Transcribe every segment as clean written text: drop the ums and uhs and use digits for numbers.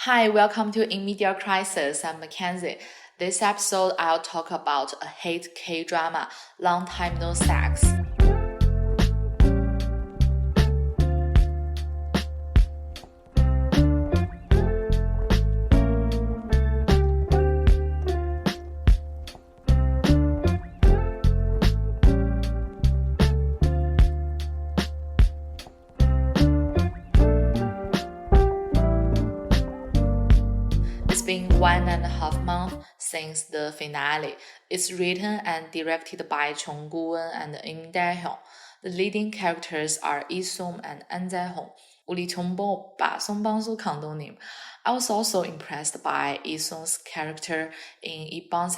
Hi, welcome to In Media Crisis. I'm Mackenzie. This episode, I'll talk about a hate K-drama, Long Time No Sex. It's been 1.5 months since the finale. It's written and directed by Chung Gu-eun and Im Dae-hyun. The leading characters are Yi-sung and An Jae-hong. I was also impressed by Yi-sung's character in 이번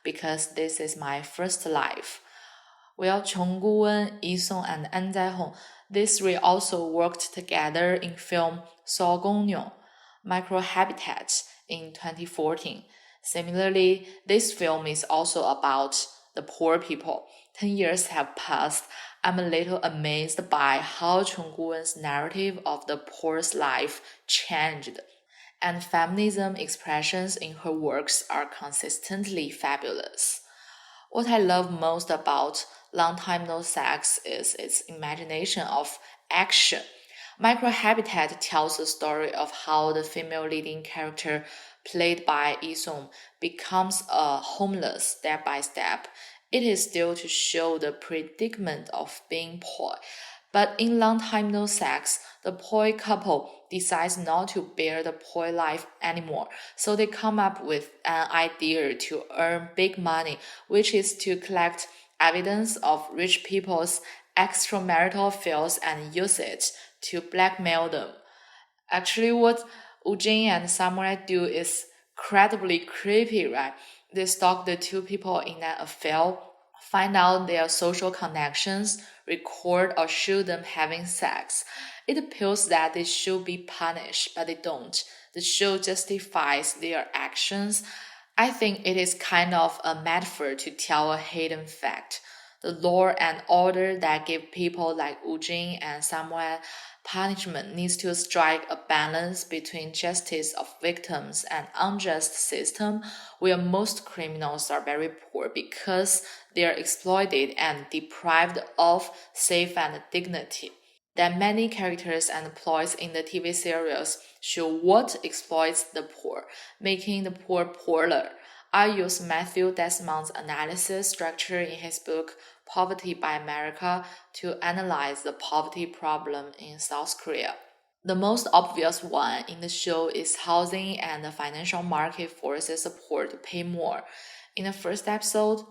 because this is my first life. Well, Chung Gu-eun, Yi-sung, and An Jae-hong, these three also worked together in film So Gong-nyong, Microhabitat in 2014. Similarly, this film is also about the poor people. 10 years have passed. I'm a little amazed by how Chung Gu-eun's narrative of the poor's life changed, and feminism expressions in her works are consistently fabulous. What I love most about Long Time No Sex is its imagination of action. Microhabitat tells the story of how the female leading character, played by Yi-sung, becomes homeless step by step. It is still to show the predicament of being poor. But in Long Time No Sex, the poor couple decides not to bear the poor life anymore, so they come up with an idea to earn big money, which is to collect evidence of rich people's extramarital affairs and use it to blackmail them. Actually, what Woo Jin and Samurai do is incredibly creepy, right? They stalk the two people in an affair, find out their social connections, record or shoot them having sex. It appears that they should be punished, but they don't. The show justifies their actions. I think it is kind of a metaphor to tell a hidden fact. The law and order that give people like Woo Jin and Samuel punishment needs to strike a balance between justice of victims and unjust system where most criminals are very poor because they are exploited and deprived of safe and dignity. That many characters and plots in the TV series show what exploits the poor, making the poor poorer. I use Matthew Desmond's analysis structure in his book Poverty by America to analyze the poverty problem in South Korea. The most obvious one in the show is housing and the financial market forces the poor to pay more. In the first episode,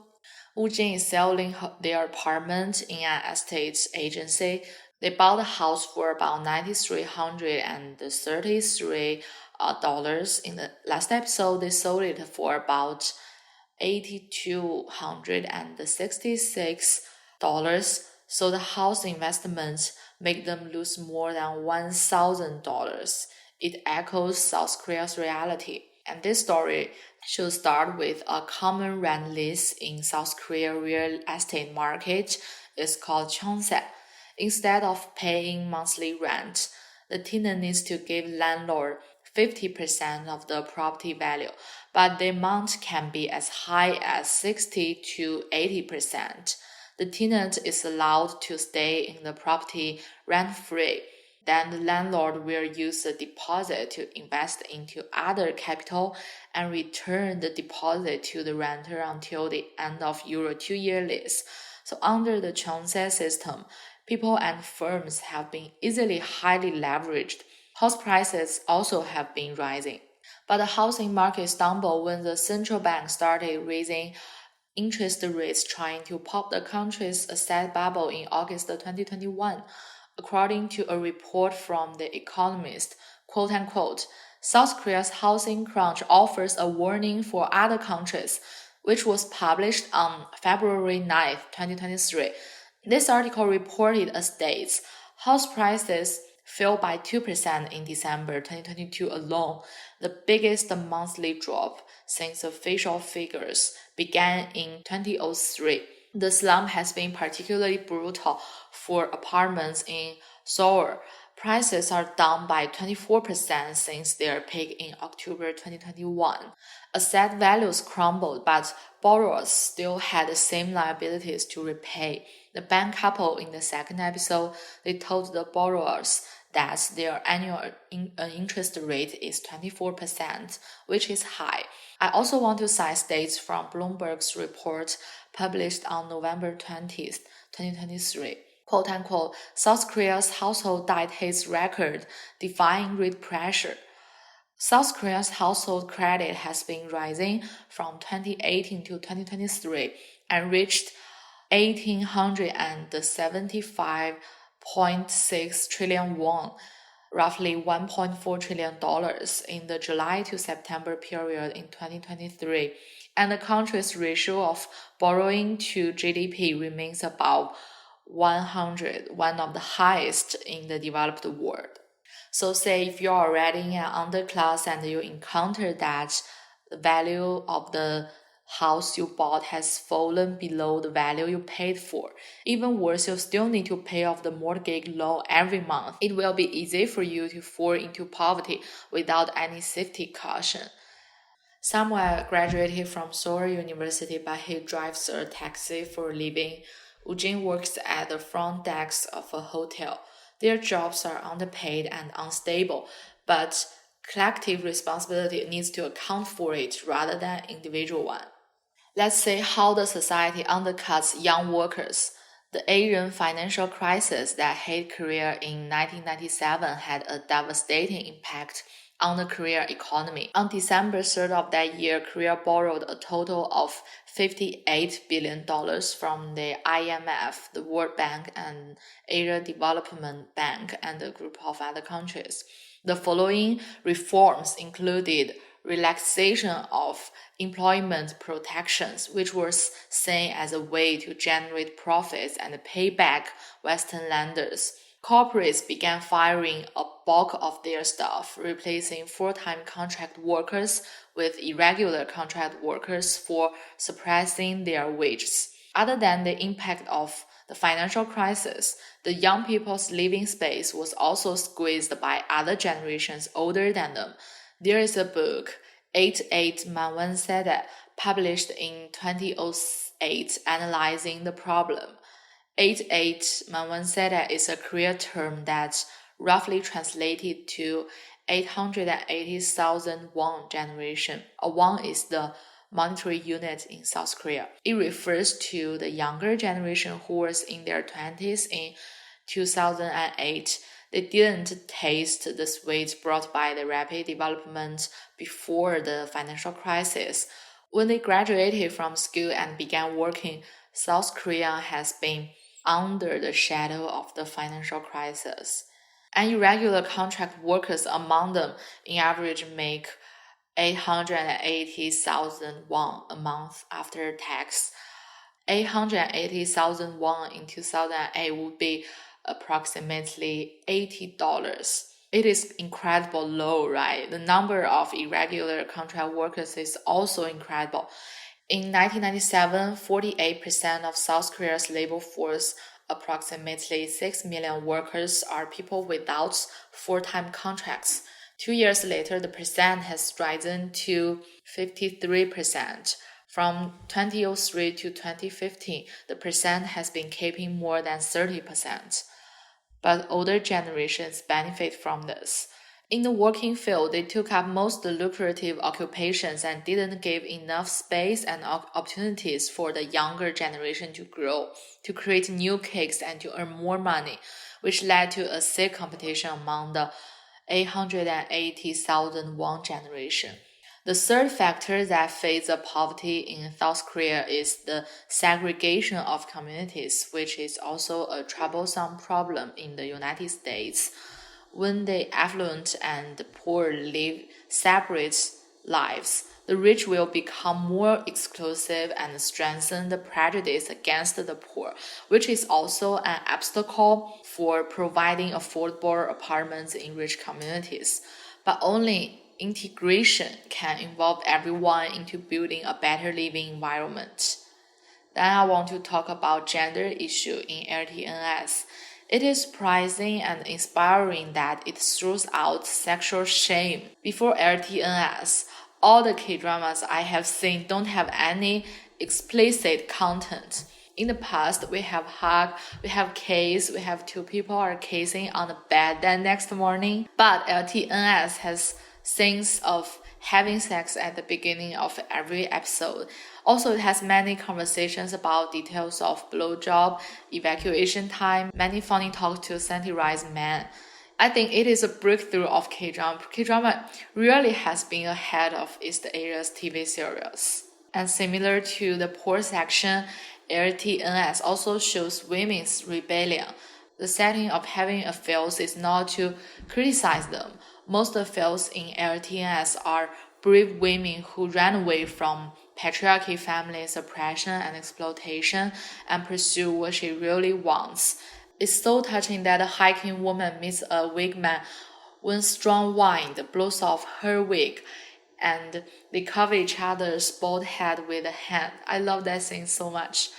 Woo Jin is selling their apartment in an estate agency. They bought the house for about $9,333. In the last episode, they sold it for about $8,266. So the house investments make them lose more than $1,000. It echoes South Korea's reality. And this story should start with a common rent lease in South Korea real estate market. It's called chonse. Instead of paying monthly rent, the tenant needs to give landlord 50% of the property value, but the amount can be as high as 60 to 80%. The tenant is allowed to stay in the property rent-free. Then the landlord will use the deposit to invest into other capital and return the deposit to the renter until the end of Euro 2-year lease. So under the chonse system, people and firms have been easily highly leveraged. House prices also have been rising. But the housing market stumbled when the central bank started raising interest rates, trying to pop the country's asset bubble in August 2021. According to a report from The Economist, quote-unquote, South Korea's housing crunch offers a warning for other countries, which was published on February 9, 2023. This article reported as states, house prices fell by 2% in December 2022 alone, the biggest monthly drop since official figures began in 2003. The slump has been particularly brutal for apartments in Seoul, Prices are down by 24% since their peak in October 2021. Asset values crumbled, but borrowers still had the same liabilities to repay. The bank couple in the second episode, they told the borrowers that their annual interest rate is 24%, which is high. I also want to cite states from Bloomberg's report published on November 20th, 2023. Quote unquote, South Korea's household debt hits record, defying rate pressure. South Korea's household credit has been rising from 2018 to 2023 and reached 1,875.6 trillion won, roughly $1.4 trillion in the July to September period in 2023, and the country's ratio of borrowing to GDP remains above 100, one of the highest in the developed world. So say if you're already in an underclass and you encounter that the value of the house you bought has fallen below the value you paid for. Even worse, you still need to pay off the mortgage loan every month. It will be easy for you to fall into poverty without any safety caution. Samuel graduated from Seoul University, but he drives a taxi for a living. Ujin works at the front desk of a hotel. Their jobs are underpaid and unstable, but collective responsibility needs to account for it rather than individual one. Let's see how the society undercuts young workers. The Asian financial crisis that hit Korea in 1997 had a devastating impact on the Korean economy. On December 3rd of that year, Korea borrowed a total of $58 billion from the IMF, the World Bank, and Asia Development Bank, and a group of other countries. The following reforms included relaxation of employment protections, which was seen as a way to generate profits and pay back Western lenders. Corporates began firing a bulk of their staff, replacing full-time contract workers with irregular contract workers for suppressing their wages. Other than the impact of the financial crisis, the young people's living space was also squeezed by other generations older than them. There is a book, 88 Manwansede, published in 2008, analyzing the problem. 88 Manwansede is a Korean term that roughly translated to 880,000 won generation. A won is the monetary unit in South Korea. It refers to the younger generation who was in their 20s in 2008. They didn't taste the sweets brought by the rapid development before the financial crisis. When they graduated from school and began working, South Korea has been under the shadow of the financial crisis. And irregular contract workers among them, in average, make 880,000 won a month after tax. 880,000 won in 2008 would be approximately $80. It is incredible low, right? The number of irregular contract workers is also incredible. In 1997, 48% of South Korea's labor force, approximately 6 million workers, are people without full-time contracts. 2 years later, the percent has risen to 53%. From 2003 to 2015, the percent has been keeping more than 30%. But older generations benefit from this. In the working field, they took up most lucrative occupations and didn't give enough space and opportunities for the younger generation to grow, to create new cakes and to earn more money, which led to a sick competition among the 880,000 won generation. The third factor that feeds the poverty in South Korea is the segregation of communities, which is also a troublesome problem in the United States. When the affluent and the poor live separate lives, the rich will become more exclusive and strengthen the prejudice against the poor, which is also an obstacle for providing affordable apartments in rich communities. But only integration can involve everyone into building a better living environment. Then I want to talk about gender issue in LTNS. It is surprising and inspiring that it throws out sexual shame. Before LTNS, all the K-dramas I have seen don't have any explicit content. In the past, we have hug, we have kiss, we have two people are kissing on the bed the next morning. But LTNS has scenes of having sex at the beginning of every episode. Also, it has many conversations about details of blowjob, evacuation time, many funny talks to satirize men. I think it is a breakthrough of K-drama. K-drama really has been ahead of East Asia's TV series. And similar to the poor section, LTNS also shows women's rebellion. The setting of having affairs is not to criticize them. Most affairs in LTNS are brave women who ran away from patriarchy, family suppression, and exploitation and pursue what she really wants. It's so touching that a hiking woman meets a weak man when strong wind blows off her wig and they cover each other's bald head with a hand. I love that scene so much.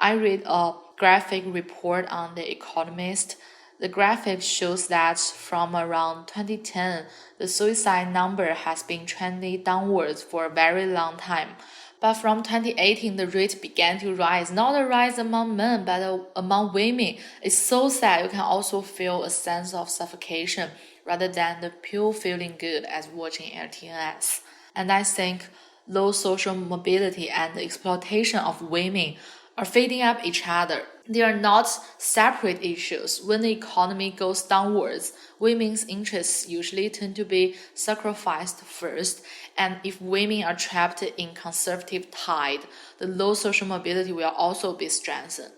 I read a graphic report on The Economist. The graphic shows that from around 2010, the suicide number has been trending downwards for a very long time. But from 2018, the rate began to rise. Not a rise among men, but among women. It's so sad. You can also feel a sense of suffocation rather than the pure feeling good as watching LTNS. And I think low social mobility and the exploitation of women are feeding up each other. They are not separate issues. When the economy goes downwards, women's interests usually tend to be sacrificed first, and if women are trapped in conservative tide, the low social mobility will also be strengthened.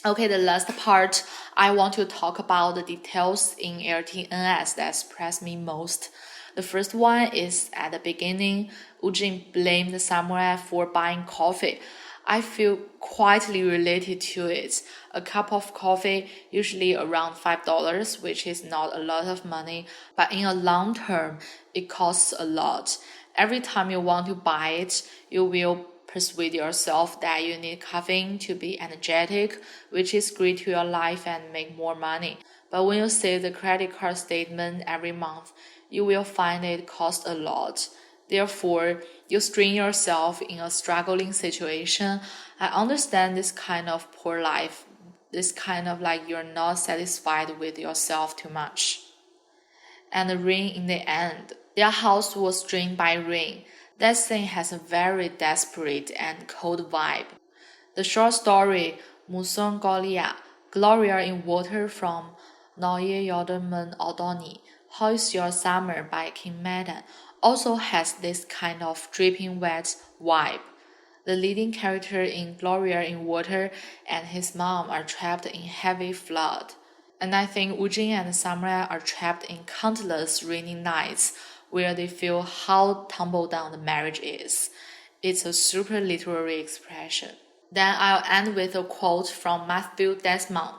Okay, the last part, I want to talk about the details in LTNS that impressed me most. The first one is at the beginning, Woojin blamed the samurai for buying coffee. I feel quietly related to it. A cup of coffee, usually around $5, which is not a lot of money, but in a long term, it costs a lot. Every time you want to buy it, you will persuade yourself that you need caffeine to be energetic, which is great to your life and make more money. But when you see the credit card statement every month, you will find it costs a lot. Therefore, you strain yourself in a struggling situation. I understand this kind of poor life, this kind of like you're not satisfied with yourself too much. And the rain in the end. Their house was drained by rain. That scene has a very desperate and cold vibe. The short story Muson Golia, Gloria in Water from Noye Yoderman Aldoni, How is Your Summer by Kim Madden, also has this kind of dripping wet vibe. The leading character in Gloria in Water and his mom are trapped in heavy flood. And I think Woojin and Samurai are trapped in countless rainy nights where they feel how tumble down the marriage is. It's a super literary expression. Then I'll end with a quote from Matthew Desmond.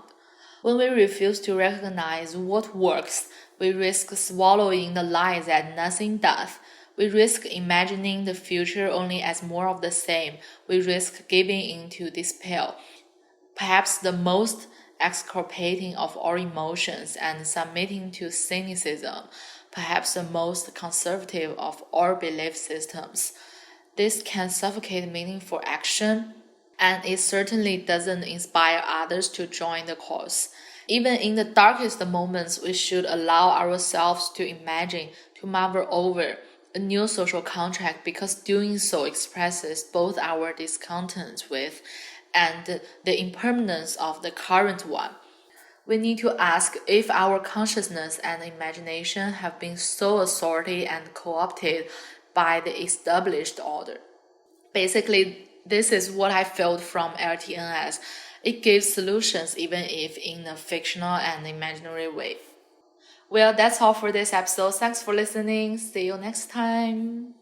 When we refuse to recognize what works, we risk swallowing the lie that nothing does. We risk imagining the future only as more of the same. We risk giving in to despair. Perhaps the most exculpating of all emotions and submitting to cynicism. Perhaps the most conservative of all belief systems. This can suffocate meaningful action, and it certainly doesn't inspire others to join the cause. Even in the darkest moments, we should allow ourselves to imagine, to marvel over a new social contract, because doing so expresses both our discontent with and the impermanence of the current one. We need to ask if our consciousness and imagination have been so assaulted and co-opted by the established order. Basically, this is what I felt from LTNS. It gives solutions even if in a fictional and imaginary way. Well, that's all for this episode. Thanks for listening. See you next time.